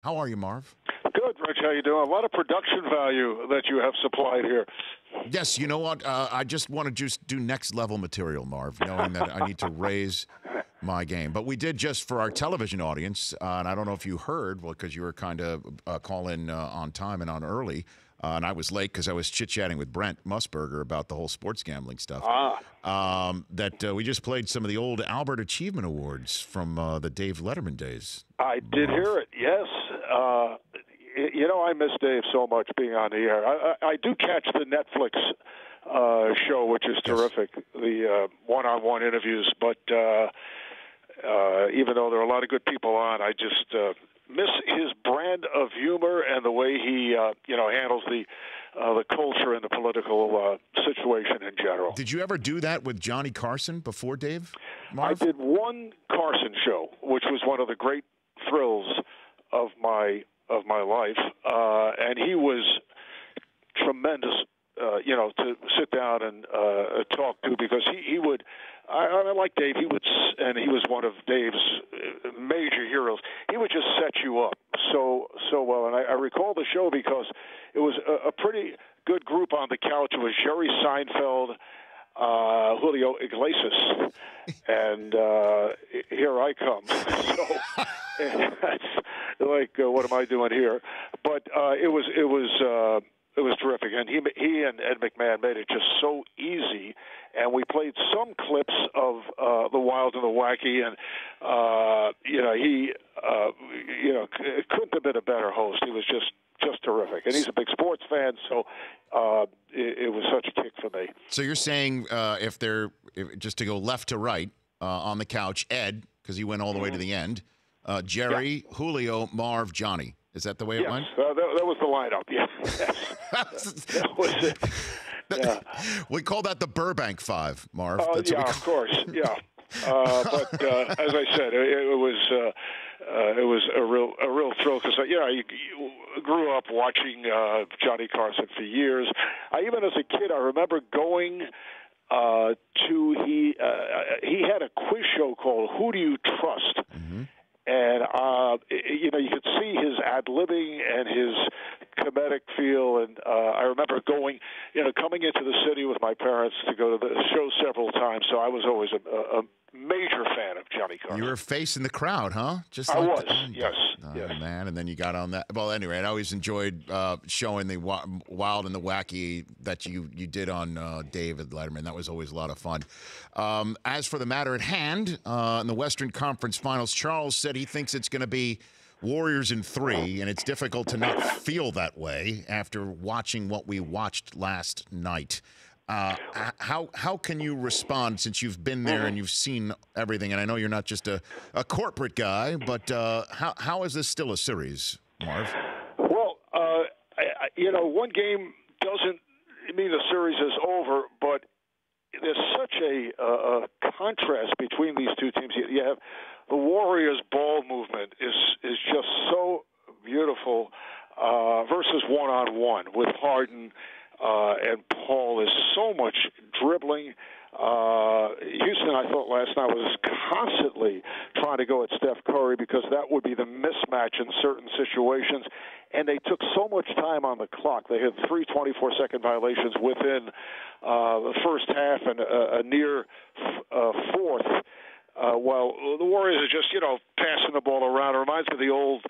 How are you, Marv? Good, Rich. How you doing? A lot of production value that you have supplied here. Yes, you know what? I just want to just do next level material, Marv, knowing that I need to raise my game. But we did just for our television audience, and I don't know if you heard, well, because you were kind of calling on time and on early, and I was late because I was chit-chatting with Brent Musburger about the whole sports gambling stuff. That we just played some of the old Albert Achievement Awards from the Dave Letterman days. I did hear it, yes. I miss Dave so much being on the air. I do catch the Netflix show, which is terrific, the one-on-one interviews. But even though there are a lot of good people on, I just miss his brand of humor and the way he, handles the culture and the political situation in general. Did you ever do that with Johnny Carson before Dave, Marv? I did one Carson show, which was one of the great thrills of my life, and he was tremendous, to sit down and talk to, because he would. I like Dave. He was one of Dave's major heroes. He would just set you up so well, and I recall the show because it was a pretty good group on the couch. It was Jerry Seinfeld, Julio Iglesias, and here I come. So that's like, what am I doing here? But it was terrific, and he and Ed McMahon made it just so easy. And we played some clips of the Wild and the Wacky, and he couldn't have been a better host. He was just terrific, and he's a big sports fan, so it was such a kick for me. So you're saying if just to go left to right on the couch, Ed, because he went all the way to the end, Jerry, yeah. Julio, Marv, Johnny. Is that the way it went? That was the lineup. Yeah, that was it. Yeah. We call that the Burbank Five, Marv. That's of course. Yeah. But as I said, it was a real thrill, because you grew up watching Johnny Carson for years. Even as a kid, I remember going he had a quiz show called Who Do You Trust? Mm-hmm. And, you could see his ad-libbing and his comedic feel. And I remember coming into the city with my parents to go to the show several times. So I was always a major fan of Johnny Carson. You were facing the crowd, huh? I was, yes. Yes. Man, and then you got on that. Well, anyway, I always enjoyed showing the Wild and the Wacky that you did on David Letterman. That was always a lot of fun. As for the matter at hand, in the Western Conference Finals, Charles said he thinks it's going to be Warriors in 3, and it's difficult to not feel that way after watching what we watched last night. How can you respond, since you've been there and you've seen everything? And I know you're not just a corporate guy, but how is this still a series, Marv? Well, one game doesn't mean the series is over, but there's such a contrast between these two teams. You have the Warriors' ball movement is just so beautiful versus one-on-one with Harden. And Paul is so much dribbling. Houston, I thought last night, was constantly trying to go at Steph Curry, because that would be the mismatch in certain situations. And they took so much time on the clock. They had 3 24-second violations within the first half and a near fourth. While the Warriors are just, passing the ball around. It reminds me of the old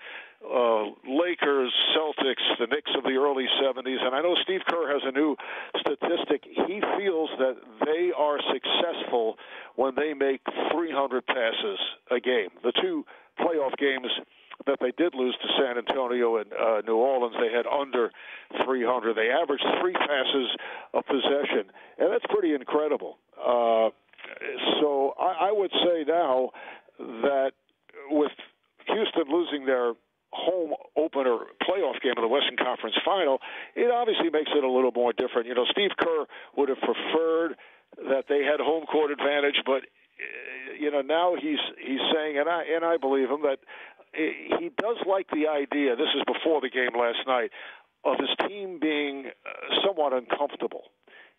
Lakers, Celtics, the Knicks of the early 70s. And I know Steve Kerr has a new statistic. He feels that they are successful when they make 300 passes a game. The 2 playoff games that they did lose to San Antonio and New Orleans, they had under 300. They averaged 3 passes a possession, and that's pretty incredible. So I would say now that with Houston losing their home opener playoff game of the Western Conference Final, it obviously makes it a little more different. Steve Kerr would have preferred that they had home court advantage, but now he's saying, and I believe him, that he does like the idea. This is before the game last night, of his team being somewhat uncomfortable.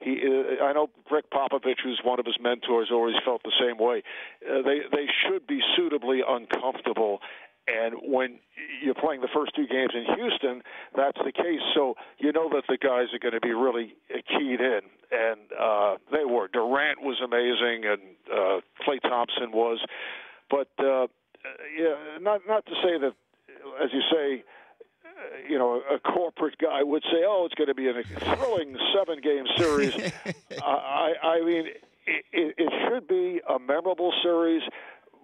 I know Greg Popovich, who's one of his mentors, always felt the same way. They should be suitably uncomfortable, And when you're playing the first two games in Houston, that's the case. So you know that the guys are going to be really keyed in. And they were. Durant was amazing, and Klay Thompson was. But, yeah, not to say that, as you say, a corporate guy would say, oh, it's going to be a thrilling 7-game series. I mean, it should be a memorable series.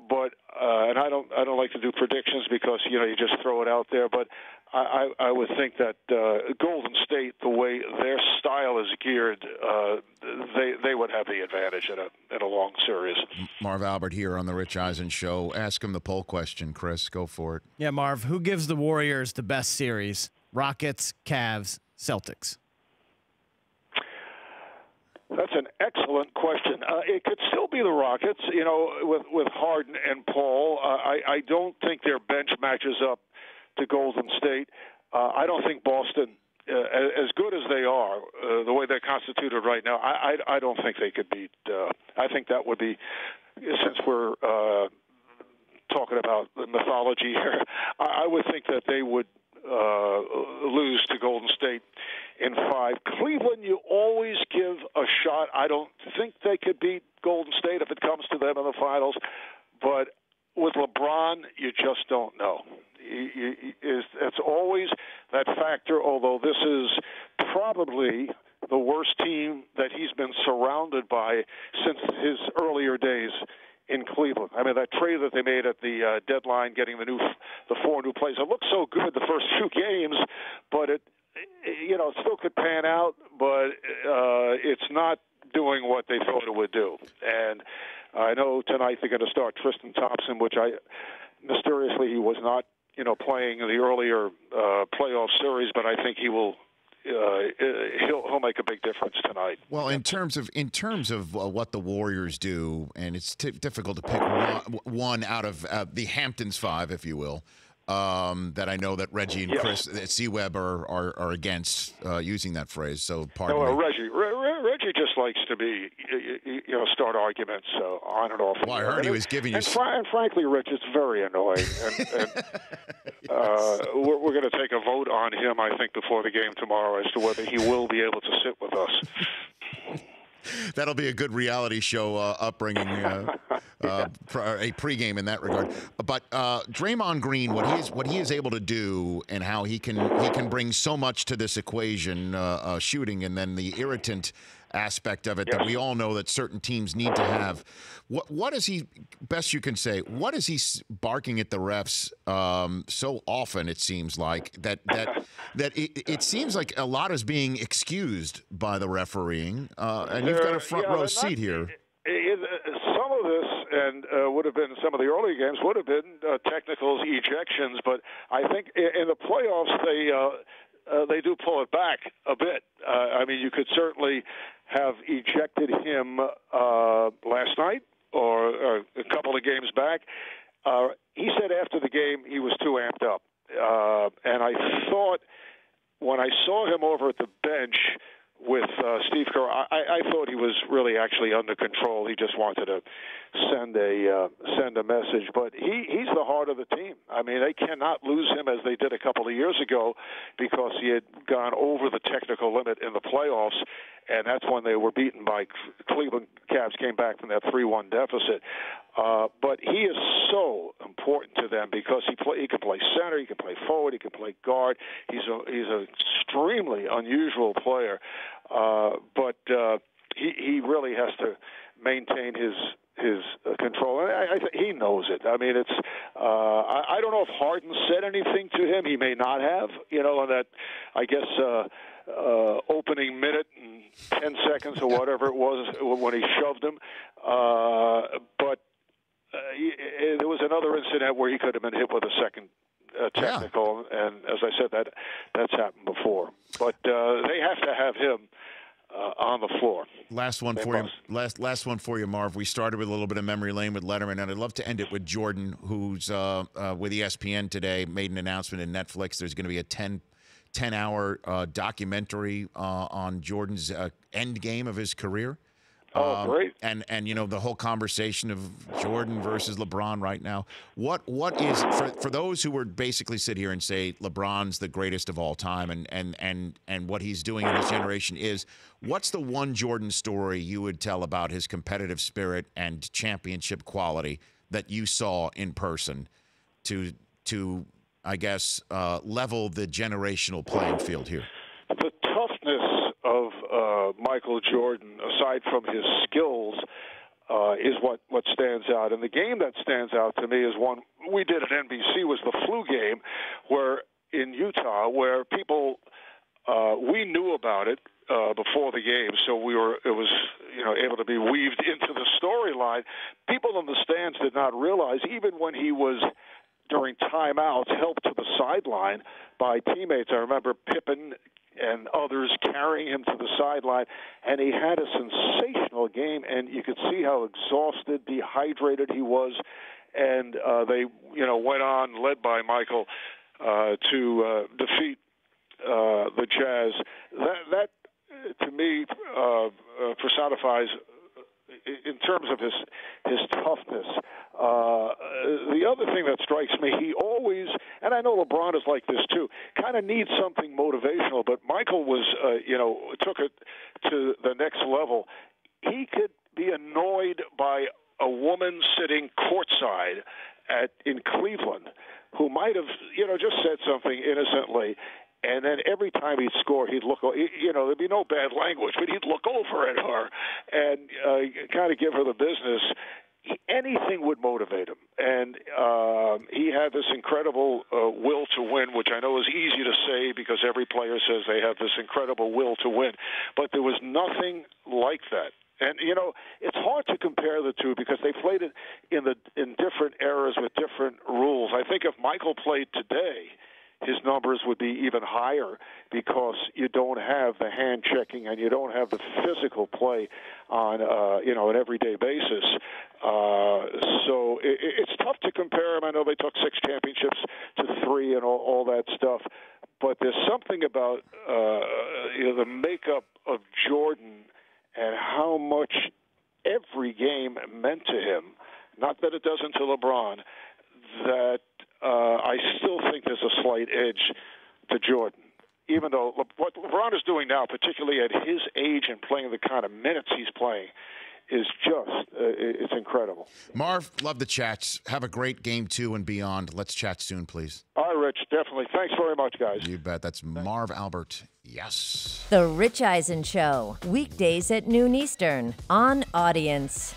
But and I don't like to do predictions because you just throw it out there. But I would think that Golden State, the way their style is geared, they would have the advantage in a long series. Marv Albert here on the Rich Eisen Show. Ask him the poll question, Chris. Go for it. Yeah, Marv. Who gives the Warriors the best series? Rockets, Cavs, Celtics. That's an excellent question. It could still be the Rockets, with Harden and Paul. I don't think their bench matches up to Golden State. I don't think Boston, as good as they are, the way they're constituted right now, I don't think they could beat. I think that would be, since we're talking about the mythology here, I would think that they would lose to Golden State in 5. Cleveland, you always give a shot. I don't think they could beat Golden State if it comes to them in the finals. But with LeBron, you just don't know. It's always that factor, although this is probably the worst team that he's been surrounded by since his earlier days in Cleveland. I mean, that trade that they made at the deadline, getting the 4 new players, it looked so good the first 2 games, but it still could pan out, but it's not doing what they thought it would do. And I know tonight they're going to start Tristan Thompson, which mysteriously he was not, playing in the earlier playoff series, but I think he will. He'll make a big difference tonight. Well, in terms of what the Warriors do, and it's difficult to pick one out of the Hamptons 5, if you will, that I know that Reggie and Chris C-Web are against using that phrase. So pardon me. Reggie just likes to be, start arguments on and off. Well, I heard he was giving you. And frankly, Rich, it's very annoying. We're going to take a vote on him, I think, before the game tomorrow as to whether he will be able to sit with us. That'll be a good reality show upbringing, a pregame in that regard. But Draymond Green, what he is able to do, and how he can bring so much to this equation, shooting, and then the irritant aspect of it that we all know that certain teams need to have. What is he, best you can say, what is he barking at the refs so often, it seems like, that it seems like a lot is being excused by the refereeing, and you've got a front row seat here. Some of this, and would have been some of the early games, would have been technicals, ejections, but I think in the playoffs they do pull it back a bit. I mean, you could certainly have ejected him last night or a couple of games back. He said after the game he was too amped up. And I thought when I saw him over at the bench with Steve Kerr, I thought he was really actually under control. He just wanted to send a message. But he's the heart of the team. I mean, they cannot lose him as they did a couple of years ago because he had gone over the technical limit in the playoffs, and that's when they were beaten by Cleveland. Cavs came back from that 3-1 deficit. But he is so important to them because he can play center, he can play forward, he can play guard. He's an extremely unusual player, but he really has to maintain his control. And he knows it. I mean, it's I don't know if Harden said anything to him. He may not have. In that, I guess. Opening minute and 10 seconds or whatever it was when he shoved him. But there was another incident where he could have been hit with a second technical, and as I said, that's happened before. But they have to have him on the floor. Last one for you. Last one for you, Marv. We started with a little bit of memory lane with Letterman, and I'd love to end it with Jordan, who's with ESPN today, made an announcement in Netflix. There's going to be a 10-hour documentary on Jordan's end game of his career. Great. And you know, the whole conversation of Jordan versus LeBron right now. What is for those who would basically sit here and say LeBron's the greatest of all time, and what he's doing in this generation is, what's the one Jordan story you would tell about his competitive spirit and championship quality that you saw in person to I guess level the generational playing field here? The toughness of Michael Jordan, aside from his skills, is what stands out. And the game that stands out to me is one we did at NBC, was the flu game, where in Utah, where people we knew about it before the game, so it was able to be weaved into the storyline. People in the stands did not realize, even when he was during timeouts helped to the sideline by teammates. I remember Pippen and others carrying him to the sideline, and he had a sensational game, and you could see how exhausted, dehydrated he was, and they went on, led by Michael, to defeat the Jazz. That to me personifies, in terms of his toughness. The other thing that strikes me, he always, and I know LeBron is like this too, kind of needs something motivational, but Michael was, took it to the next level. He could be annoyed by a woman sitting courtside in Cleveland who might have, just said something innocently. And then every time he'd score, he'd look, there'd be no bad language, but he'd look over at her and kind of give her the business. Anything would motivate him. And he had this incredible will to win, which I know is easy to say because every player says they have this incredible will to win. But there was nothing like that. And, it's hard to compare the two because they played it in different eras with different rules. I think if Michael played today, his numbers would be even higher because you don't have the hand checking and you don't have the physical play on an everyday basis. So it's tough to compare them. I know they took 6 championships to 3 and all that stuff, but there's something about the makeup of Jordan and how much every game meant to him. Not that it doesn't to LeBron. That I still think there's a slight edge to Jordan, even though what LeBron is doing now, particularly at his age and playing the kind of minutes he's playing, is just it's incredible. Marv, love the chats. Have a great game 2 and beyond. Let's chat soon, please. All right, Rich, definitely. Thanks very much, guys. You bet. That's Marv Albert. Yes. The Rich Eisen Show, weekdays at noon Eastern on Audience.